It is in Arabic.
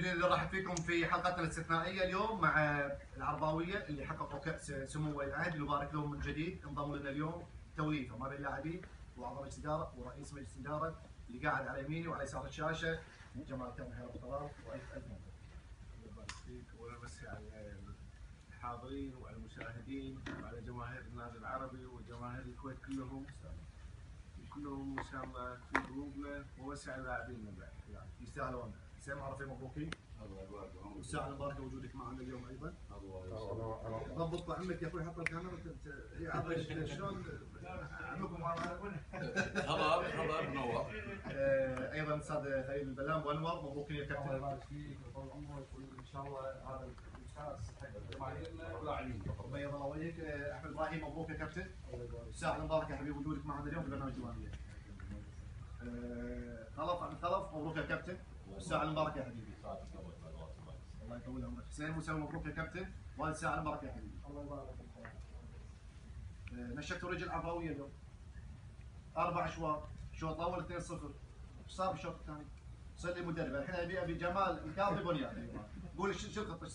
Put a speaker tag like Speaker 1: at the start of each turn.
Speaker 1: جديد اللي راح فيكم في حلقتنا الاستثنائيه اليوم مع العرباويه اللي حققوا كاس سمو ولي العهد، اللي نبارك لهم من جديد. انضموا لنا اليوم توليفه ما بين لاعبين واعضاء مجلس اداره ورئيس مجلس اداره اللي قاعد على يميني وعلى يسار الشاشه جمال كامل. حياك الله والف الف مبروك.
Speaker 2: الله يبارك فيك، وامسي على الحاضرين وعلى المشاهدين وعلى جماهير النادي العربي وجماهير الكويت كلهم ان شاء الله في قلوبنا، ووسع على لاعبينا بعد.
Speaker 1: يستاهلون. سيم عرفي مبروكين.
Speaker 3: الله يبارك فيك.
Speaker 1: والساعه المباركه وجودك معنا اليوم ايضا.
Speaker 3: الله
Speaker 1: ضبط عمك يا اخوي، حط الكاميرا عرف شلون عمكم
Speaker 3: خبر منور.
Speaker 1: ايضا الاستاذ خليل البلام وانور، مبروكين يا
Speaker 3: الله
Speaker 1: كابتن.
Speaker 3: يبارك فيك وطول عمرك، وان شاء الله هذا الكاس حق جماهيرنا ولاعبينا.
Speaker 1: بيض الله وجهك. احمد ابراهيم مبروك يا كابتن. الساعه المباركه يا حبيبي وجودك معنا اليوم في برنامج جماهير. خلف عبد الخلف مبروك يا كابتن. الساعه المباركه يا حبيبي. الله يطول عمرك. حسين موسى مبروك يا كابتن، وهذه الساعه المباركه يا حبيبي.
Speaker 3: الله يبارك فيك.
Speaker 1: نشكتوا رجل عفراويه اليوم 4 اشواط، شوط الاول 2-0. ايش صار بالشوط الثاني؟ صار لي مدرب الحين ابي جمال الكاظمي بنيان. قول شو الخطه ايش صار؟